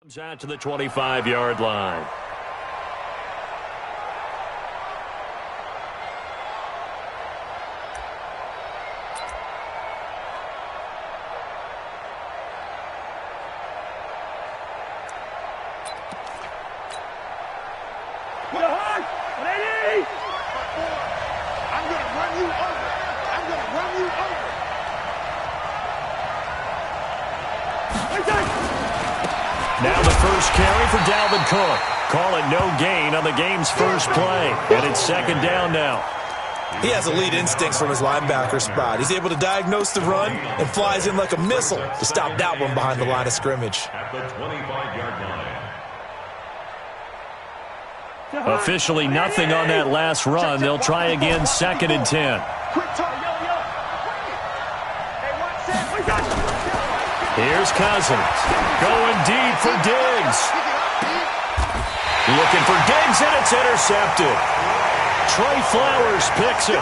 Comes out to the 25-yard line. Now the first carry for Dalvin Cook. Call it no gain on the game's first play. And it's second down now. He has elite instincts from his linebacker spot. He's able to diagnose the run and flies in like a missile to stop that one behind the line of scrimmage. At the 25-yard line. Officially nothing on that last run. They'll try again second and 10. Here's Cousins. Going deep for Diggs. Looking for Diggs, and it's intercepted. Trey Flowers picks it.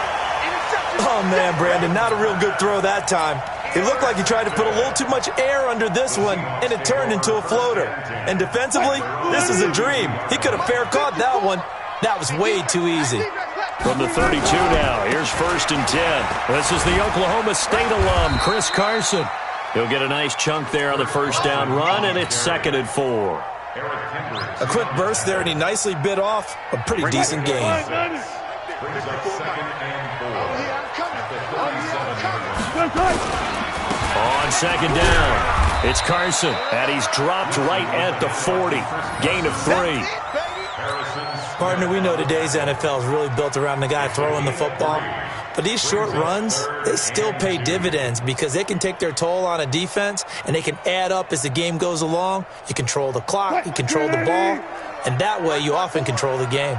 Oh, man, Brandon, not a real good throw that time. It looked like he tried to put a little too much air under this one, and it turned into a floater. And defensively, this is a dream. He could have fair caught that one. That was way too easy. From the 32 now, here's first and 10. This is the Oklahoma State alum, Chris Carson. He'll get a nice chunk there on the first down run, and it's second and 4. A quick burst there, and he nicely bit off a pretty decent game. Brings up second and 4. At the 37-yard line. On second down, it's Carson, and he's dropped right at the 40. Gain of 3. Partner, we know today's NFL is really built around the guy throwing the football. But these short runs, they still pay dividends because they can take their toll on a defense, and they can add up as the game goes along. You control the clock, you control the ball, and that way you often control the game.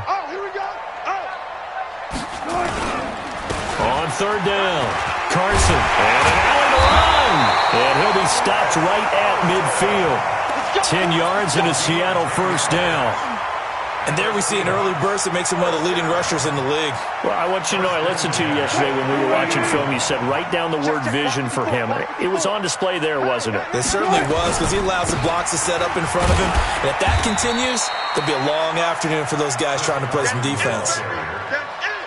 On third down, Carson, and an alley to run. And he'll be stopped right at midfield. 10 yards and a Seattle first down. And there we see an early burst that makes him one of the leading rushers in the league. Well, I want you to know, I listened to you yesterday when we were watching film. You said write down the word vision for him. It was on display there, wasn't it? It certainly was, because he allows the blocks to set up in front of him. And if that continues, there'll be a long afternoon for those guys trying to play some defense.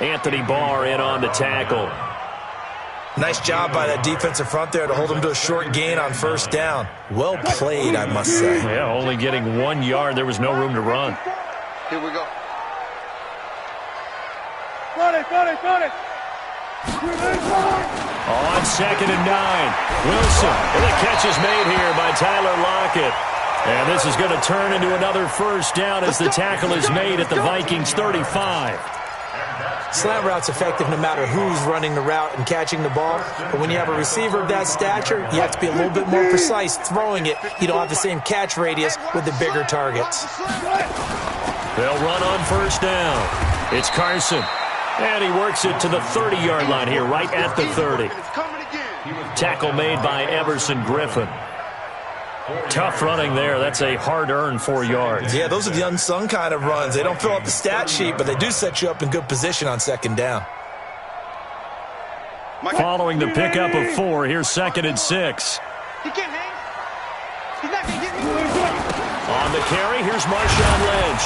Anthony Barr in on the tackle. Nice job by that defensive front there to hold him to a short gain on first down. Well played, I must say. Yeah, only getting 1 yard. There was no room to run. Here we go. On second and 9, Wilson. And the catch is made here by Tyler Lockett. And this is going to turn into another first down as the tackle is made at the Vikings 35. Slant route's effective no matter who's running the route and catching the ball. But when you have a receiver of that stature, you have to be a little bit more precise throwing it. You don't have the same catch radius with the bigger targets. They'll run on first down. It's Carson. And he works it to the 30-yard line here, right at the 30. Tackle made by Everson Griffin. Tough running there. That's a hard-earned 4 yards. Yeah, those are the unsung kind of runs. They don't fill up the stat sheet, but they do set you up in good position on second down. Following the pickup of 4, here's second and 6. He can't hang. He's not going to get me. On the carry, here's Marshawn Lynch.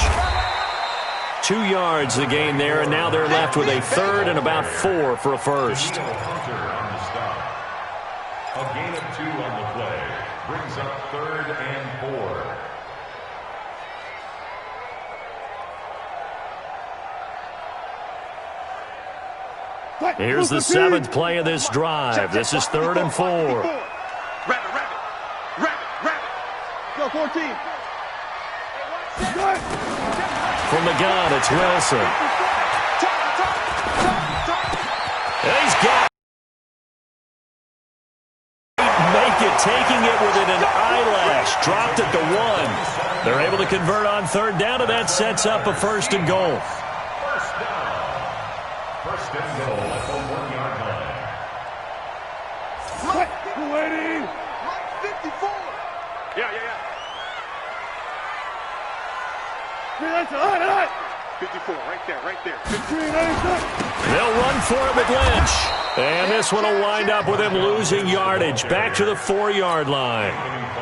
2 yards the gain there, and now they're left with a third and about 4 for a first. A gain of 2 on the play. Brings up third and 4. Here's the 7th play of this drive. This is third and 4. Rabbit. Go 14. From the gun, it's Wilson. He's got it. Make it, taking it within an eyelash. Dropped at the 1. They're able to convert on third down, and that sets up a first and goal. First and goal at the 1-yard line. Waiting. 54. Yeah. 54, right there, right there. 53. They'll run for it with Lynch. And this one will wind up with him losing yardage back to the 4-yard line.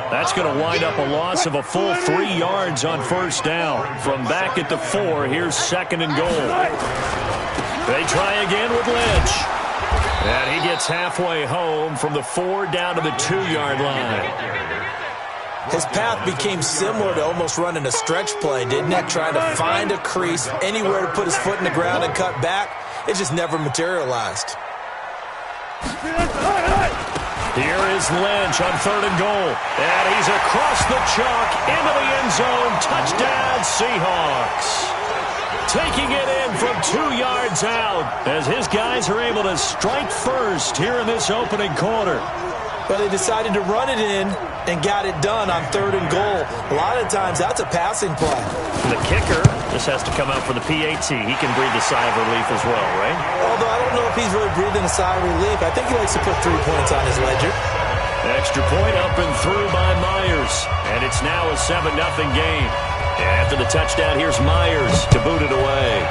That's going to wind up a loss of a full 3 yards on first down. From back at the 4, here's 2nd and goal. They try again with Lynch. And he gets halfway home from the 4 down to the 2-yard line. His path became similar to almost running a stretch play, didn't it? Trying to find a crease, anywhere to put his foot in the ground and cut back. It just never materialized. Here is Lynch on 3rd and goal. And he's across the chalk into the end zone. Touchdown, Seahawks. Taking it in from 2 yards out as his guys are able to strike first here in this opening quarter. But they decided to run it in and got it done on 3rd and goal. A lot of times, that's a passing play. The kicker just has to come out for the PAT. He can breathe a sigh of relief as well, right? Although I don't know if he's really breathing a sigh of relief. I think he likes to put 3 points on his ledger. Extra point up and through by Myers. And it's now a 7-0 game. After the touchdown, here's Myers to boot it away.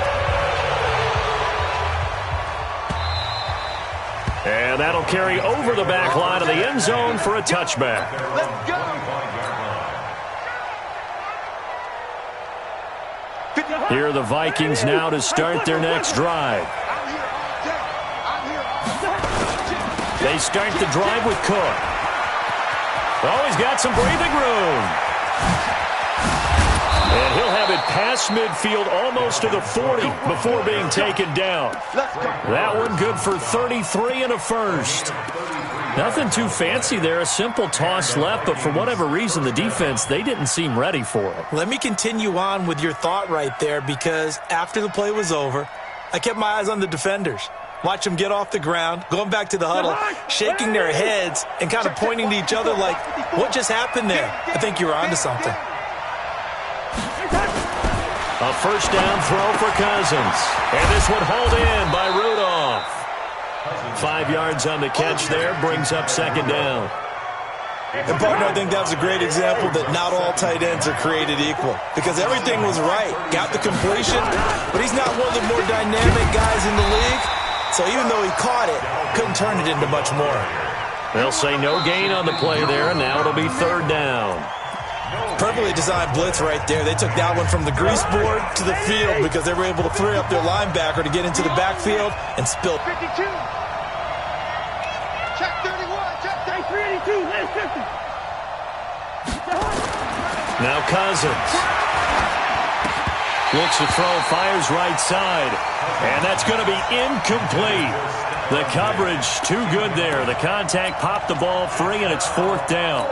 And that'll carry over the back line of the end zone for a touchback. Let's go. Here are the Vikings now to start their next drive. They start the drive with Cook. Oh, he's got some breathing room. And he'll have it past midfield almost to the 40 before being taken down. That one good for 33 and a first. Nothing too fancy there. A simple toss left, but for whatever reason, the defense, they didn't seem ready for it. Let me continue on with your thought right there, because after the play was over, I kept my eyes on the defenders. Watch them get off the ground, going back to the huddle, shaking their heads and kind of pointing to each other like, what just happened there? I think you were onto something. A first down throw for Cousins. And this one hauled in by Rudolph. 5 yards on the catch there, brings up 2nd down. And, partner, I think that was a great example that not all tight ends are created equal, because everything was right. Got the completion, but he's not one of the more dynamic guys in the league. So even though he caught it, couldn't turn it into much more. They'll say no gain on the play there, and now it'll be 3rd down. Perfectly designed blitz right there. They took that one from the grease board to the field because they were able to free up their linebacker to get into the backfield and spill. 52. Check 31. Check 382. Last 50. Now Cousins. Looks to throw, fires right side. And that's going to be incomplete. The coverage too good there. The contact popped the ball free, and it's 4th down.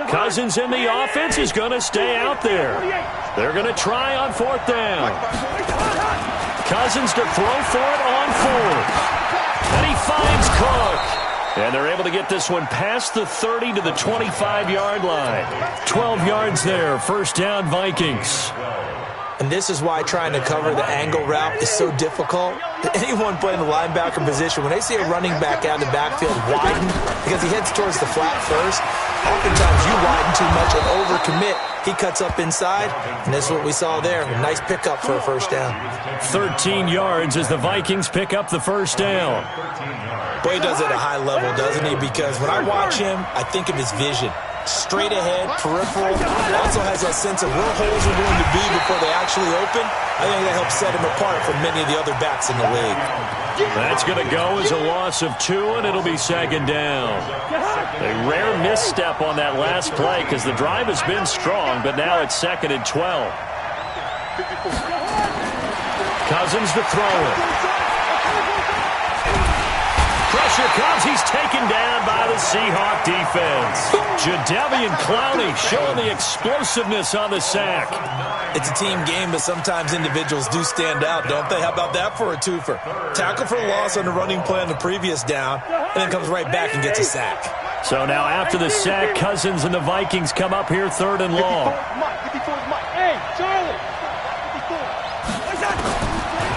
Cousins in the offense is going to stay out there. They're going to try on 4th down. Cousins to throw for it on 4th. And he finds Cook. And they're able to get this one past the 30 to the 25-yard line. 12 yards there, first down Vikings. And this is why trying to cover the angle route is so difficult. Anyone playing the linebacker position, when they see a running back out of the backfield widen, because he heads towards the flat first, oftentimes you widen too much and overcommit. He cuts up inside, and this is what we saw there. A nice pickup for a first down. 13 yards as the Vikings pick up the first down. Boy, he does it at a high level, doesn't he? Because when I watch him, I think of his vision. Straight ahead, peripheral. Also has that sense of where holes are going to be before they actually open. I think that helps set him apart from many of the other backs in the league. That's going to go as a loss of 2, and it'll be 2nd down. A rare misstep on that last play because the drive has been strong, but now it's 2nd and 12. Cousins to throw it. Pressure comes. He's taken down by the Seahawk defense. Jadeveon Clowney showing the explosiveness on the sack. It's a team game, but sometimes individuals do stand out, don't they? How about that for a twofer? Tackle for loss on the running play on the previous down, and then comes right back and gets a sack. So now after the sack, Cousins and the Vikings come up here 3rd and long.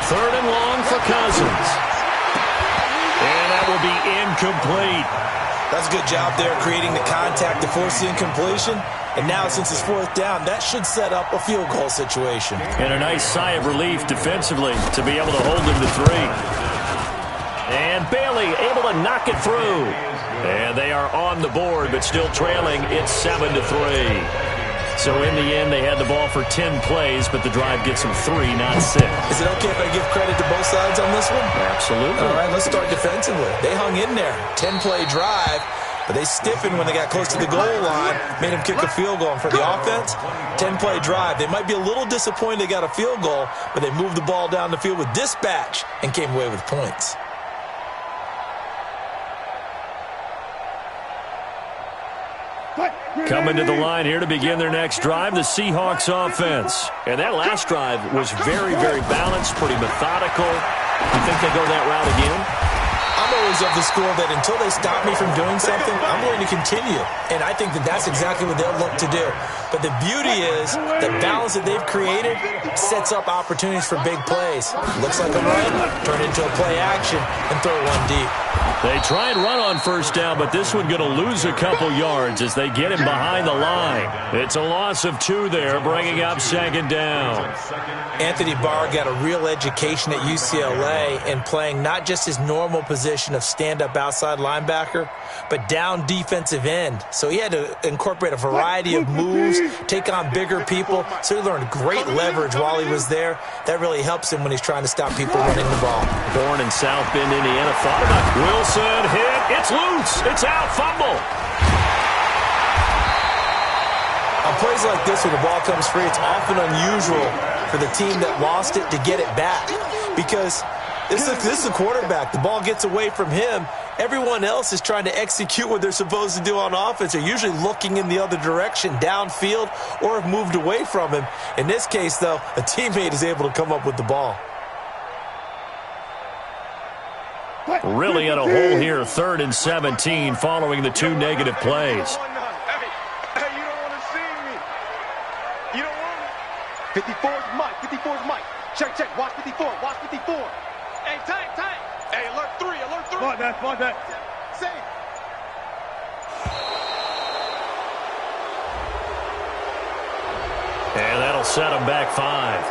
3rd and long for Cousins. incomplete. That's a good job there, creating the contact to force the incompletion. And now, since it's fourth down, that should set up a field goal situation. And a nice sigh of relief defensively to be able to hold him to 3. And Bailey able to knock it through. And they are on the board, but still trailing. It's 7-3. So in the end, they had the ball for 10 plays, but the drive gets them 3, not 6. Is it okay if I give credit to both sides on this one? Absolutely. All right, let's start defensively. They hung in there. 10-play drive, but they stiffened when they got close to the goal line, made them kick a field goal. And for the offense, 10-play drive. They might be a little disappointed they got a field goal, but they moved the ball down the field with dispatch and came away with points. Coming to the line here to begin their next drive, the Seahawks offense. And that last drive was very, very balanced, pretty methodical. You think they go that route again? I'm always of the school that until they stop me from doing something, I'm going to continue. And I think that that's exactly what they'll look to do. But the beauty is the balance that they've created sets up opportunities for big plays. Looks like a run, turn into a play action, and throw one deep. They try and run on first down, but this one going to lose a couple yards as they get him behind the line. It's a loss of 2 there, bringing up second down. Anthony Barr got a real education at UCLA in playing not just his normal position of stand-up outside linebacker, but down defensive end. So he had to incorporate a variety of moves, take on bigger people. So he learned great leverage while he was there. That really helps him when he's trying to stop people running the ball. Born in South Bend, Indiana, thought about Wilson, hit, it's loose, it's out, fumble. On plays like this, when the ball comes free, it's often unusual for the team that lost it to get it back. Because this is a quarterback. The ball gets away from him. Everyone else is trying to execute what they're supposed to do on offense. They're usually looking in the other direction, downfield, or have moved away from him. In this case, though, a teammate is able to come up with the ball. Really in a hole here, 3rd and 17, following the 2 negative plays. Hey, you don't want to see me. You don't want me. 54's Mike. 54's Mike. Check. Watch 54. Watch 54. Hey, tight. Hey, alert 3. Watch that. Save. And that'll set them back 5.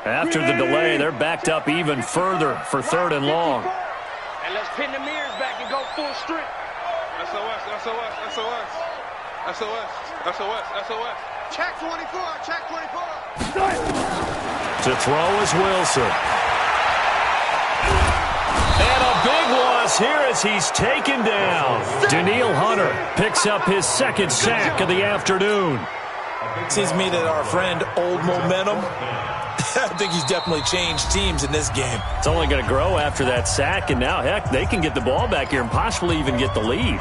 After the delay, they're backed up even further for 3rd and long. And let's pin the mirrors back and go full strip. SOS. Check 24. To throw is Wilson. And a big loss here as he's taken down. Daniil Hunter picks up his 2nd sack of the afternoon. Seems to me that our friend Old Momentum, I think he's definitely changed teams in this game. It's only going to grow after that sack, and now, heck, they can get the ball back here and possibly even get the lead.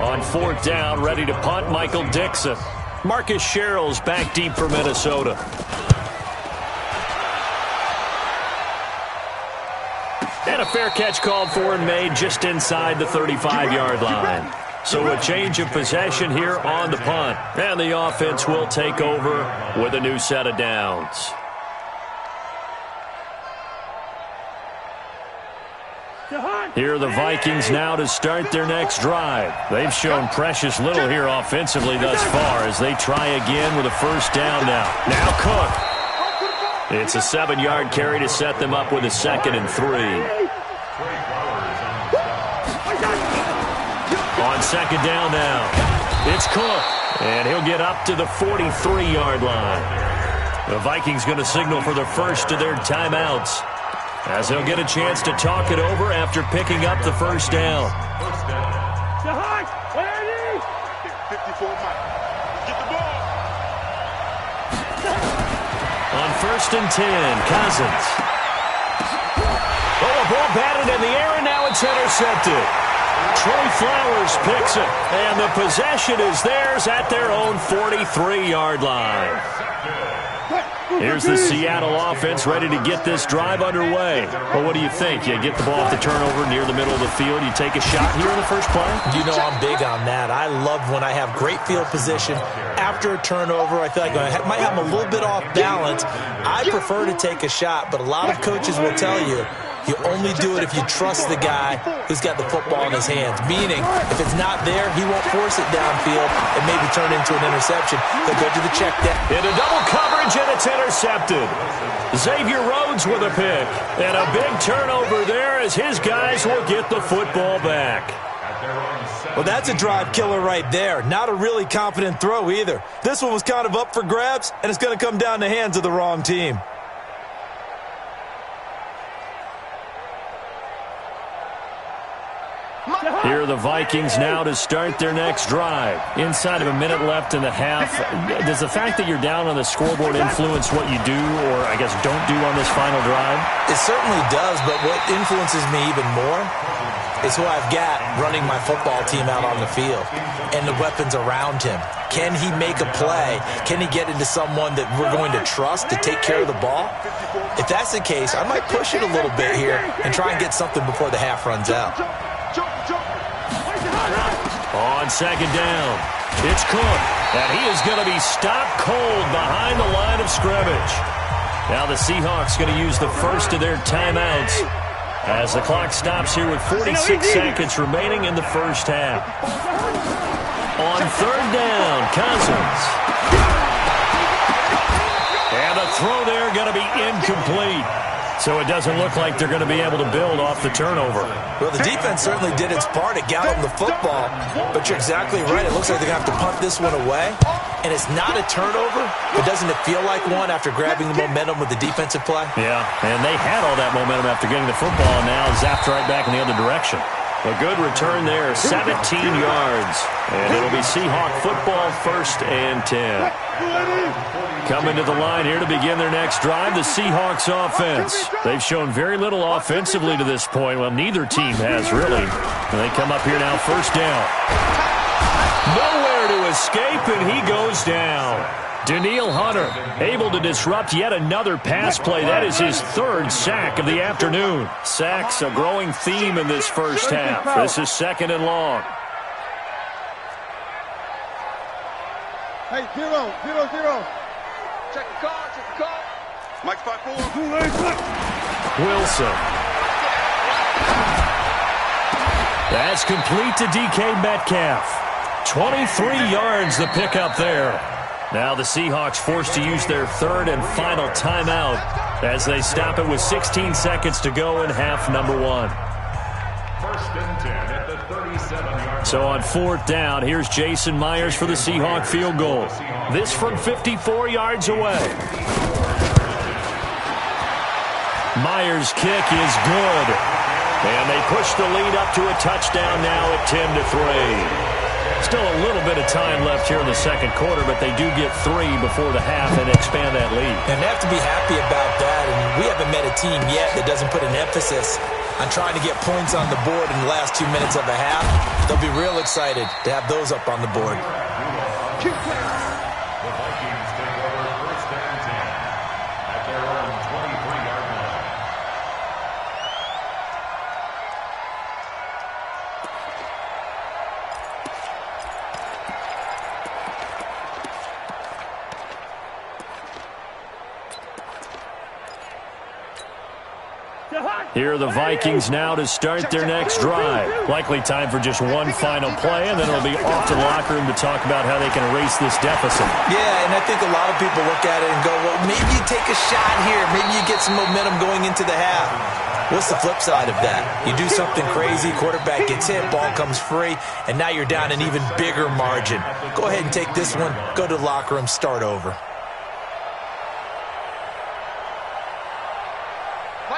On 4th down, ready to punt, Michael Dixon. Marcus Sherrill's back deep for Minnesota. And a fair catch called for and made just inside the 35-yard line. So a change of possession here on the punt. And the offense will take over with a new set of downs. Here are the Vikings now to start their next drive. They've shown precious little here offensively thus far as they try again with a 1st down now. Now Cook. It's a 7-yard carry to set them up with a 2nd and 3. On 2nd down now, it's Cook, and he'll get up to the 43-yard line. The Vikings going to signal for the first of their timeouts, as they'll get a chance to talk it over after picking up the 1st down. 54 Mike. Get the ball. On 1st and 10, Cousins. Oh, a ball batted in the air, and now it's intercepted. Trey Flowers picks it, and the possession is theirs at their own 43-yard line. Here's the Seattle offense ready to get this drive underway. Well, what do you think? You get the ball off the turnover near the middle of the field. You take a shot here in the first play? You know I'm big on that. I love when I have great field position. After a turnover, I feel like I might have a little bit off balance. I prefer to take a shot, but a lot of coaches will tell you, you only do it if you trust the guy who's got the football in his hands. Meaning, if it's not there, he won't force it downfield and maybe turn into an interception. He'll go to the check down. Into double coverage, and it's intercepted. Xavier Rhodes with a pick. And a big turnover there as his guys will get the football back. Well, that's a drive killer right there. Not a really confident throw either. This one was kind of up for grabs, and it's going to come down the hands of the wrong team. Here are the Vikings now to start their next drive. Inside of a minute left in the half. Does the fact that you're down on the scoreboard influence what you do or, I guess, don't do on this final drive? It certainly does, but what influences me even more is who I've got running my football team out on the field and the weapons around him. Can he make a play? Can he get into someone that we're going to trust to take care of the ball? If that's the case, I might push it a little bit here and try and get something before the half runs out. On second down, it's Cook, and he is going to be stopped cold behind the line of scrimmage. Now the Seahawks going to use the first of their timeouts as the clock stops here with 46 seconds remaining in the first half. On third down, Cousins. And the throw there going to be incomplete. So it doesn't look like they're going to be able to build off the turnover. Well, the defense certainly did its part at galloping the football, but you're exactly right. It looks like they're going to have to punt this one away, and it's not a turnover, but doesn't it feel like one after grabbing the momentum with the defensive play? Yeah, and they had all that momentum after getting the football, and now zapped right back in the other direction. A good return there, 17 yards, and it'll be Seahawk football, 1st and 10. Coming to the line here to begin their next drive, the Seahawks offense. They've shown very little offensively to this point. Well, neither team has, really. And they come up here now, first down. Nowhere to escape, and he goes down. Danielle Hunter able to disrupt yet another pass play. That is his 3rd sack of the afternoon. Sacks, a growing theme in this first half. This is 2nd and long. Hey, 0-0-0. Check the call. Mike 5-4. Wilson. That's complete to DK Metcalf. 23 yards the pickup there. Now the Seahawks forced to use their 3rd and final timeout as they stop it with 16 seconds to go in half number 1. 1st and 10 at the 37-yard. So on 4th down, here's Jason Myers for the Seahawk field goal. This from 54 yards away. Myers' kick is good. And they push the lead up to a touchdown now at 10-3. Still a little bit of time left here in the second quarter, but they do get 3 before the half and expand that lead. And they have to be happy about that. And we haven't met a team yet that doesn't put an emphasis on trying to get points on the board in the last 2 minutes of a half. They'll be real excited to have those up on the board. The Vikings take over 1st and 10 at their own 23-yard line. Here are the Vikings now to start their next drive. Likely time for just one final play, and then it'll be off to the locker room to talk about how they can erase this deficit. Yeah, and I think a lot of people look at it and go, well, maybe you take a shot here. Maybe you get some momentum going into the half. What's the flip side of that? You do something crazy, quarterback gets hit, ball comes free, and now you're down an even bigger margin. Go ahead and take this one, go to the locker room, start over.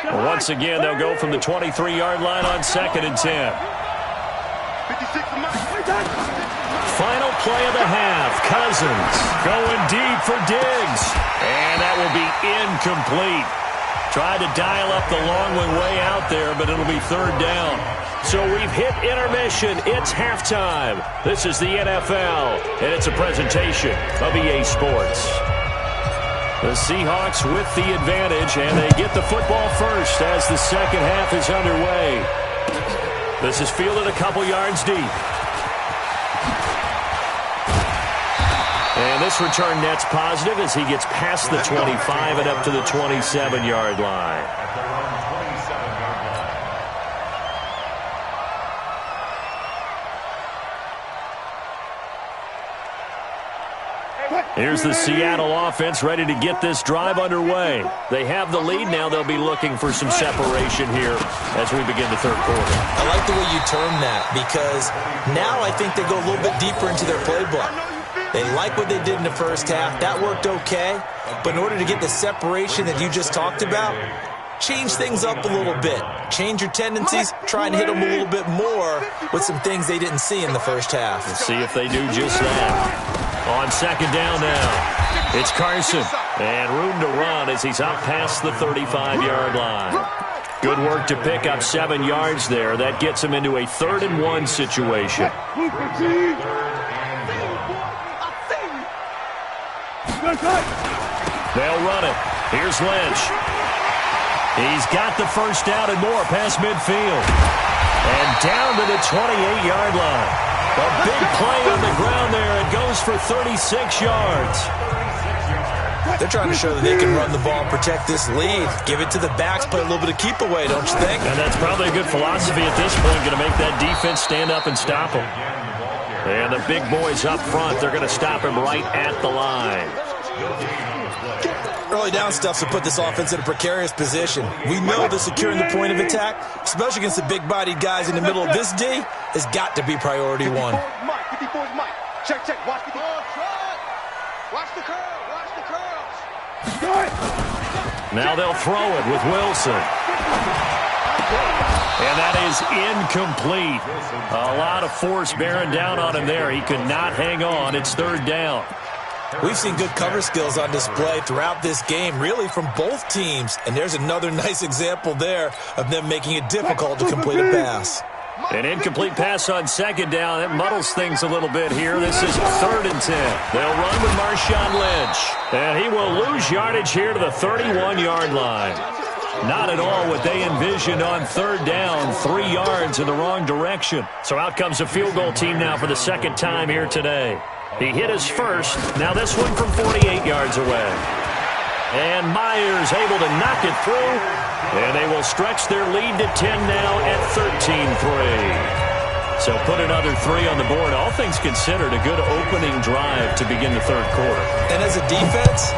Well, once again, they'll go from the 23-yard line on 2nd and 10. 56 Final play of the half. Cousins going deep for Diggs. And that will be incomplete. Tried to dial up the long one way out there, but it'll be 3rd down. So we've hit intermission. It's halftime. This is the NFL, and it's a presentation of EA Sports. The Seahawks with the advantage, and they get the football first as the second half is underway. This is fielded a couple yards deep. And this return net's positive as he gets past the 25 and up to the 27-yard line. Here's the Seattle offense ready to get this drive underway. They have the lead. Now they'll be looking for some separation here as we begin the third quarter. I like the way you term that because now I think they go a little bit deeper into their playbook. They like what they did in the first half. That worked okay. But in order to get the separation that you just talked about, change things up a little bit. Change your tendencies. Try and hit them a little bit more with some things they didn't see in the first half. Let's see if they do just that. On second down now, it's Carson. And room to run as he's up past the 35-yard line. Good work to pick up 7 yards there. That gets him into a 3rd-and-1 situation. They'll run it. Here's Lynch. He's got the first down and more past midfield. And down to the 28-yard line. A big play on the ground there. It goes for 36 yards. They're trying to show that they can run the ball and protect this lead. Give it to the backs, play a little bit of keep away, don't you think? And that's probably a good philosophy at this point. Going to make that defense stand up and stop them. And the big boys up front, they're going to stop him right at the line. Early down stuff's to put this offense in a precarious position. We know that securing the point of attack, especially against the big-bodied guys in the middle of this D, has got to be priority one. 54's Mike. Check, check. Watch the Watch the curl. Watch the curls. Now they'll throw it with Wilson. And that is incomplete. A lot of force bearing down on him there. He could not hang on. It's 3rd down. We've seen good cover skills on display throughout this game, really from both teams. And there's another nice example there of them making it difficult to complete a pass. An incomplete pass on second down. That muddles things a little bit here. This is 3rd and 10. They'll run with Marshawn Lynch. And he will lose yardage here to the 31-yard line. Not at all what they envisioned on 3rd down. 3 yards in the wrong direction. So out comes a field goal team now for the second time here today. He hit his first. Now this one from 48 yards away. And Myers able to knock it through. And they will stretch their lead to 10 now at 13-3. So put another 3 on the board. All things considered, a good opening drive to begin the third quarter. And as a defense,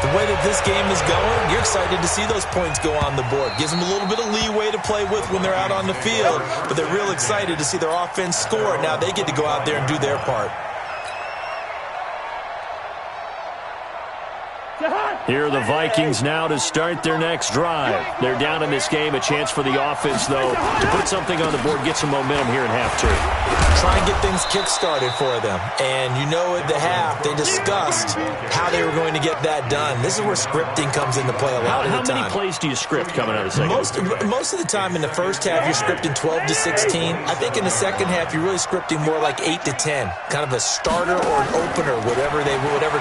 the way that this game is going, you're excited to see those points go on the board. Gives them a little bit of leeway to play with when they're out on the field. But they're real excited to see their offense score. Now they get to go out there and do their part. Here are the Vikings now to start their next drive. They're down in this game. A chance for the offense, though, to put something on the board, get some momentum here in half 2. Try and get things kick-started for them. And you know at the half, they discussed how they were going to get that done. This is where scripting comes into play a lot of the time. How many plays do you script coming out of the second? Most of the time in the first half, you're scripting 12 to 16. I think in the second half, you're really scripting more like 8 to 10. Kind of a starter or an opener, whatever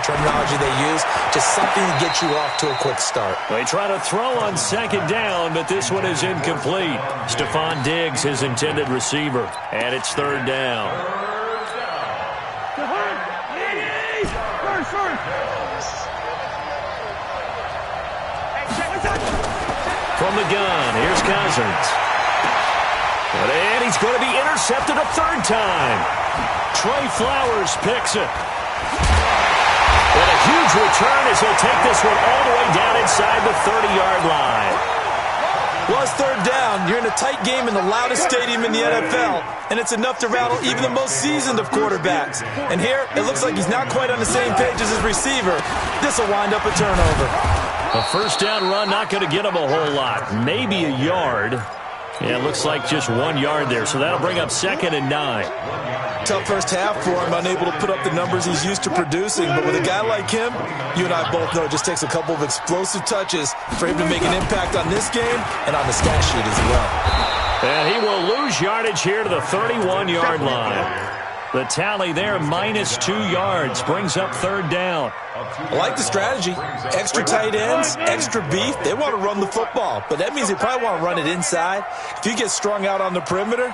terminology they use. Just something to get you off to a quick start. They try to throw on second down, but this one is incomplete. Stephon Diggs, his intended receiver, and it's 3rd down. From the gun, here's Cousins. And he's going to be intercepted a 3rd time. Trey Flowers picks it. And a huge return as he'll take this one all the way down inside the 30-yard line. Well, it's 3rd down. You're in a tight game in the loudest stadium in the NFL, and it's enough to rattle even the most seasoned of quarterbacks. And here, it looks like he's not quite on the same page as his receiver. This will wind up a turnover. A 1st down run, not going to get him a whole lot. Maybe a yard. Yeah, it looks like just 1 yard there, so that'll bring up 2nd and 9. Tough first half for him, unable to put up the numbers he's used to producing. But with a guy like him, you and I both know it just takes a couple of explosive touches for him to make an impact on this game and on the stat sheet as well. And he will lose yardage here to the 31-yard line. The tally there, -2 yards, brings up third down. I like the strategy. Extra tight ends, extra beef. They want to run the football, but that means they probably want to run it inside. If you get strung out on the perimeter,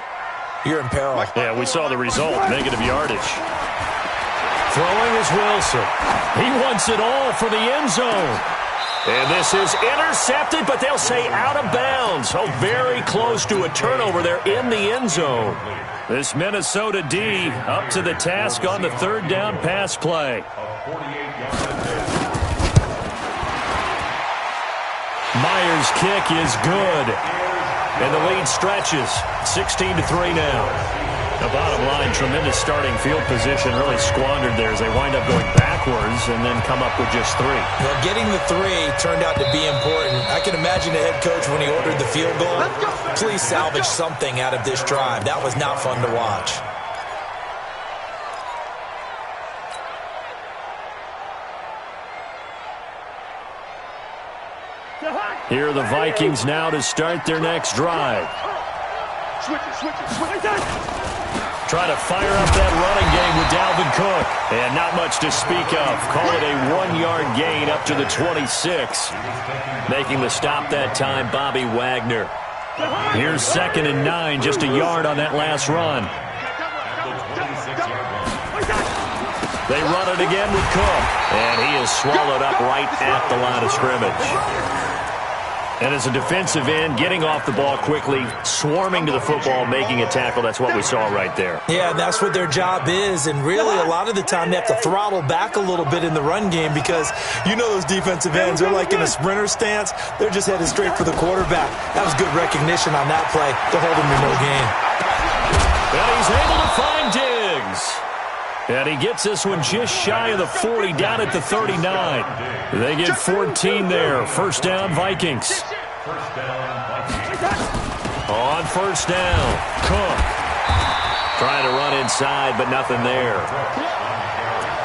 you're in peril. Yeah, we saw the result, negative yardage. Throwing is Wilson. He wants it all for the end zone. And this is intercepted, but they'll say out of bounds. Oh, very close to a turnover there in the end zone. This Minnesota D up to the task on the third down pass play. Myers' kick is good. And the lead stretches. 16-3 now. The bottom line, tremendous starting field position, really squandered there as they wind up going backwards and then come up with just 3. Well, getting the 3 turned out to be important. I can imagine the head coach when he ordered the field goal. Please salvage something out of this drive. That was not fun to watch. Here are the Vikings now to start their next drive. Try to fire up that running game with Dalvin Cook. And not much to speak of. Call it a 1-yard gain up to the 26. Making the stop that time, Bobby Wagner. Here's 2nd and 9, just a yard on that last run. They run it again with Cook. And he is swallowed up right at the line of scrimmage. And as a defensive end, getting off the ball quickly, swarming to the football, making a tackle, that's what we saw right there. Yeah, that's what their job is. And really, a lot of the time, they have to throttle back a little bit in the run game because you know those defensive ends, they're like in a sprinter stance. They're just headed straight for the quarterback. That was good recognition on that play to hold him to no gain. Well, he's able to find Diggs. And he gets this one just shy of the 40, down at the 39. They get 14 there. First down, Vikings. On first down, Cook. Trying to run inside, but nothing there.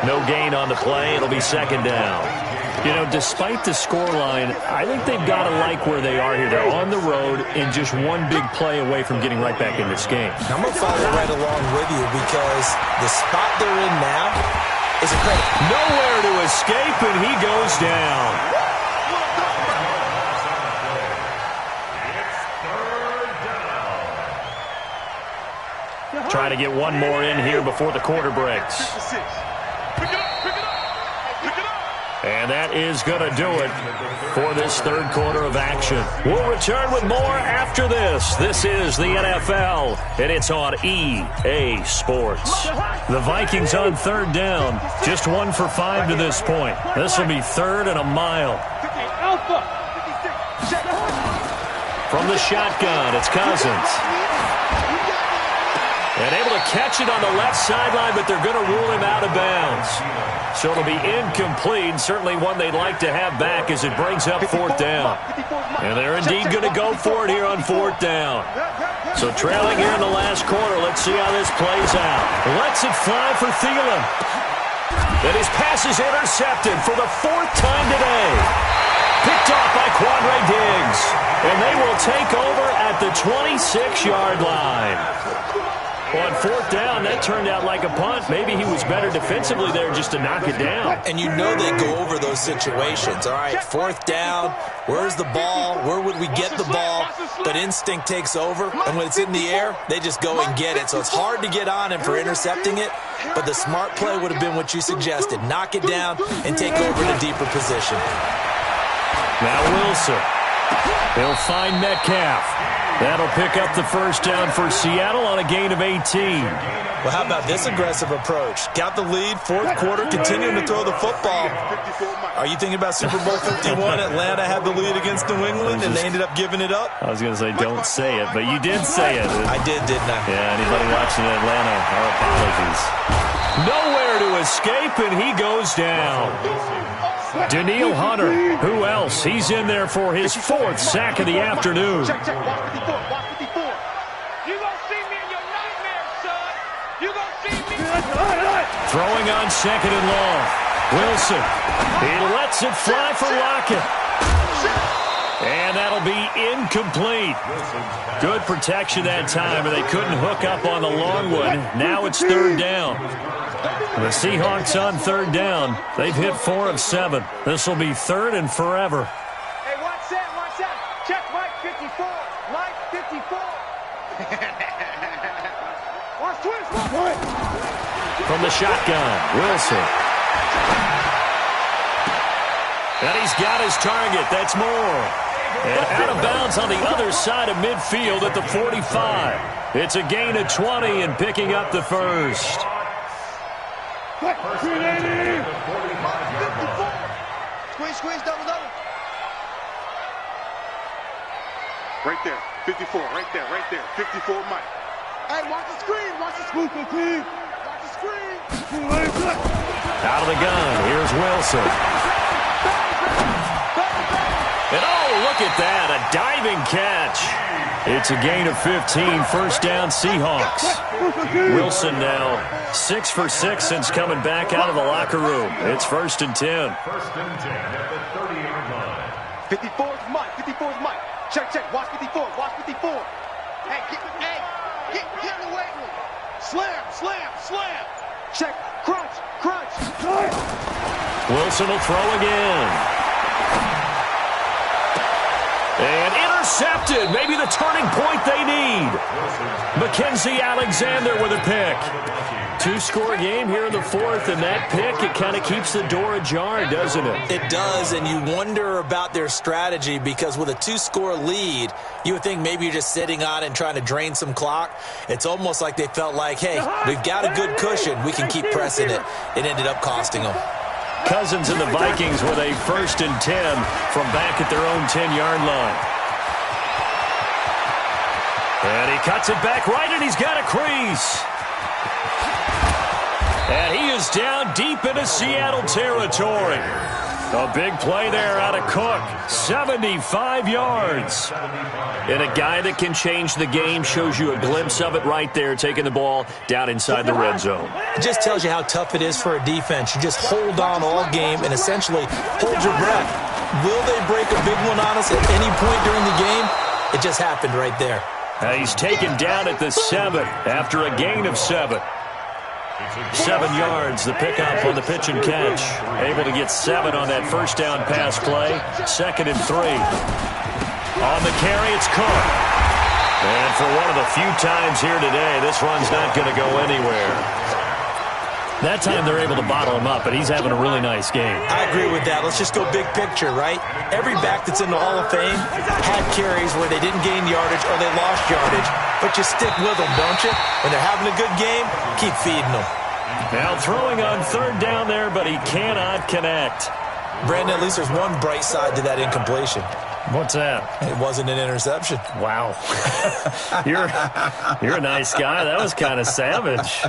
No gain on the play. It'll be second down. You know, despite the scoreline, I think they've got to like where they are here. They're on the road and just one big play away from getting right back in this game. I'm going to follow right along with you because the spot they're in now is incredible. Nowhere to escape, and he goes down. Trying to get one more in here before the quarter breaks. And that is going to do it for this third quarter of action. We'll return with more after this. This is the NFL, and it's on EA Sports. The Vikings on third down, just 1 for 5 to this point. This will be 3rd and a mile. From the shotgun, it's Cousins. And able to catch it on the left sideline, but they're going to rule him out of bounds. So it'll be incomplete, certainly one they'd like to have back as it brings up 4th down. And they're indeed going to go for it here on 4th down. So trailing here in the last quarter, let's see how this plays out. Lets it fly for Thielen. And his pass is intercepted for the 4th time today. Picked off by Quandre Diggs. And they will take over at the 26-yard line. On 4th down, that turned out like a punt. Maybe he was better defensively there just to knock it down. And you know they go over those situations. All right, 4th down, where's the ball? Where would we get the ball? But instinct takes over, and when it's in the air, they just go and get it. So it's hard to get on him for intercepting it, but the smart play would have been what you suggested. Knock it down and take over in a deeper position. Now Wilson. He'll find Metcalf. That'll pick up the first down for Seattle on a gain of 18. Well, how about this aggressive approach? Got the lead, 4th quarter, continuing to throw the football. Are you thinking about Super Bowl 51? Atlanta had the lead against New England, and they ended up giving it up? I was going to say, don't say it, but you did say it. I did, didn't I? Yeah, anybody watching Atlanta, our apologies. Nowhere to escape, and he goes down. Danielle Hunter, who else? He's in there for his 4th sack of the afternoon. Check, watch 54, watch 54. You gonna see me in your nightmares, son. You gonna see me. Throwing on 2nd and long. Wilson. He lets it fly for Lockett. And that'll be incomplete. Good protection that time, and they couldn't hook up on the long one. Now it's third down. The Seahawks on third down. They've hit 4 of 7. This will be third and forever. Hey, watch that, watch that. Check Mike 54. Mike 54. Watch twist, watch. From the shotgun, Wilson. And he's got his target. That's Moore. And out of bounds on the other side of midfield at the 45. It's a gain of 20 and picking up the first. Squeeze, double. Right there, 54, right there. 54, Mike. Hey, watch the screen, watch the screen. Watch the screen. Out of the gun, here's Wilson. And oh, look at that, a diving catch. It's a gain of 15, first down Seahawks. Wilson now 6 for 6 since coming back out of the locker room. It's first and 10. First and 10 at the 30-yard line. 54's Mike, 54's Mike. Check, watch 54, watch 54. Hey, get in the weight room. Slam. Check, crunch. Wilson will throw again. And intercepted. Maybe the turning point they need. Mackenzie Alexander with a pick. 2-score game here in the fourth, and that pick, it kind of keeps the door ajar, doesn't it? It does, and you wonder about their strategy because with a 2-score lead, you would think maybe you're just sitting on it and trying to drain some clock. It's almost like they felt like, hey, we've got a good cushion. We can keep pressing it. It ended up costing them. Cousins and the Vikings with a first and 10 from back at their own 10-yard line. And he cuts it back right, and he's got a crease. And he is down deep into Seattle territory. A big play there out of Cook. 75 yards. And a guy that can change the game, shows you a glimpse of it right there, taking the ball down inside the red zone. It just tells you how tough it is for a defense. You just hold on all game and essentially hold your breath. Will they break a big one on us at any point during the game? It just happened right there. He's taken down at the 7 after a gain of 7. 7 yards, the pickup on the pitch and catch. Able to get 7 on that first down pass play. 2nd and 3. On the carry, it's Cook. And for one of the few times here today, this run's not going to go anywhere. That time they're able to bottle him up, but he's having a really nice game. I agree with that. Let's just go big picture, right? Every back that's in the Hall of Fame had carries where they didn't gain yardage or they lost yardage, but you stick with them, don't you? When they're having a good game, keep feeding them. Now throwing on third down there, but he cannot connect. Brandon, at least there's one bright side to that incompletion. What's that? It wasn't an interception. Wow. You're a nice guy. That was kind of savage.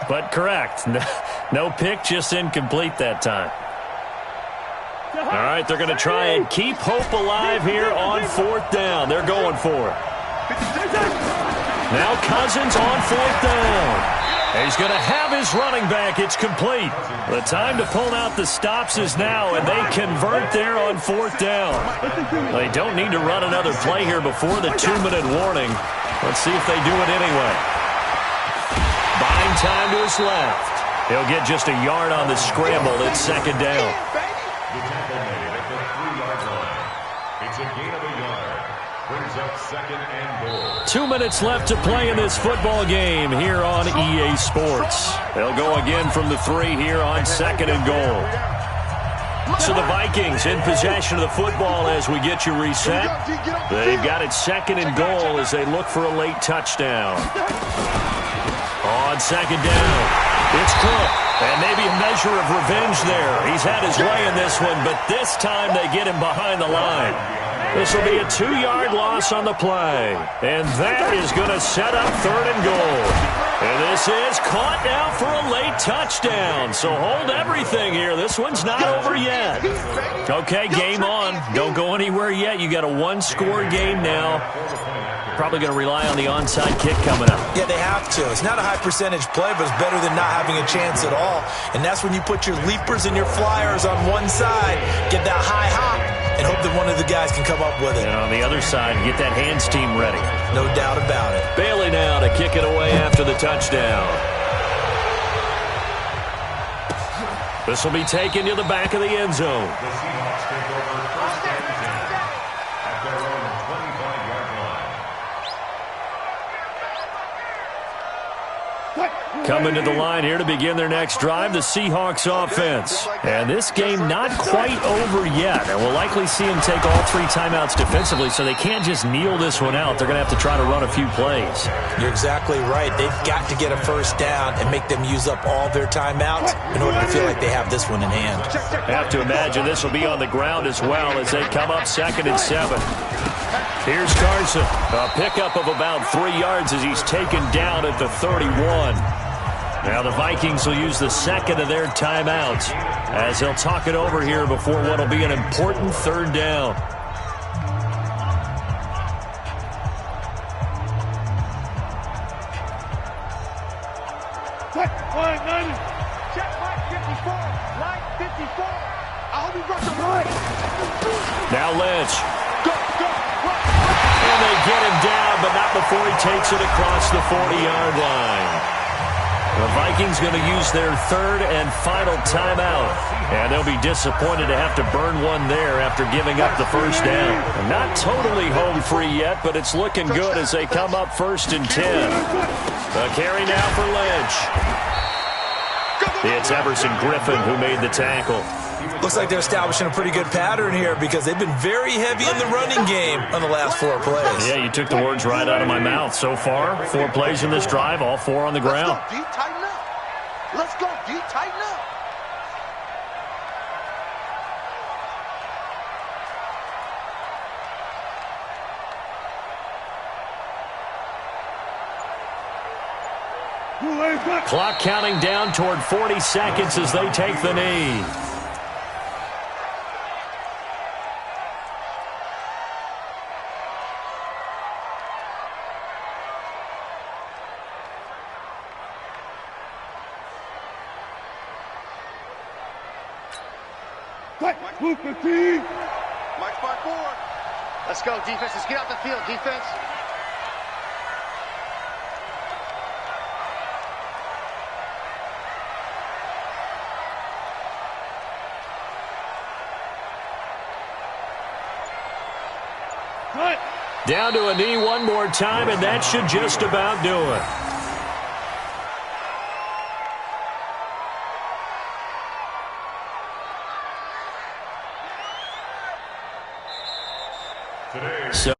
But correct. No pick, just incomplete that time. All right, they're going to try and keep hope alive here on fourth down. They're going for it. Now Cousins on fourth down. He's going to have his running back. It's complete. The time to pull out the stops is now, and they convert there on fourth down. They don't need to run another play here before the 2-minute warning. Let's see if they do it anyway. Buying time to his left. He'll get just a yard on the scramble. It's second down. The tackle made at the 3-yard line. It's a gain of a yard. Brings up 2nd and goal. 2 minutes left to play in this football game here on EA Sports. They'll go again from the 3 here on 2nd and goal. So the Vikings in possession of the football as we get you reset. They've got it 2nd and goal as they look for a late touchdown. On 2nd down, it's Cook. And maybe a measure of revenge there. He's had his way in this one, but this time they get him behind the line. This will be a 2-yard loss on the play. And that is going to set up 3rd and goal. And this is caught now for a late touchdown. So hold everything here. This one's not over yet. Okay, game on. Don't go anywhere yet. You got a 1-score game now. Probably going to rely on the onside kick coming up. Yeah, they have to. It's not a high percentage play, but it's better than not having a chance at all. And that's when you put your leapers and your flyers on one side, get that high hop, and hope that one of the guys can come up with it. And on the other side, get that hands team ready. No doubt about it. Bailey now to kick it away after the touchdown. This will be taken to the back of the end zone. The Seahawks take over first and 10 at their own 25-yard line. Coming to the line here to begin their next drive, the Seahawks offense. And this game not quite over yet. And we'll likely see them take all 3 timeouts defensively, so they can't just kneel this one out. They're going to have to try to run a few plays. You're exactly right. They've got to get a first down and make them use up all their timeouts in order to feel like they have this one in hand. Have to imagine this will be on the ground as well as they come up 2nd and 7. Here's Carson. A pickup of about 3 yards as he's taken down at the 31. Now the Vikings will use the second of their timeouts as they'll talk it over here before what will be an important 3rd down. Check, 190. Check, line 54. Line 54. I hope he runs the right. Now Lynch. Go, go, And they get him down, but not before he takes it across the 40-yard line. The Vikings going to use their 3rd and final timeout. And they'll be disappointed to have to burn one there after giving up the first down. Not totally home free yet, but it's looking good as they come up 1st and 10. The carry now for Lynch. It's Everson Griffin who made the tackle. Looks like they're establishing a pretty good pattern here because they've been very heavy in the running game on the last 4 plays. Yeah, you took the words right out of my mouth. So far, 4 plays in this drive, all 4 on the ground. Let's go, D, tighten up. Let's go, D, tighten up. Clock counting down toward 40 seconds as they take the knee. Mike 5-4. Let's go, defense. Let's get out the field, defense. Down to a knee one more time, and that should just about do it. So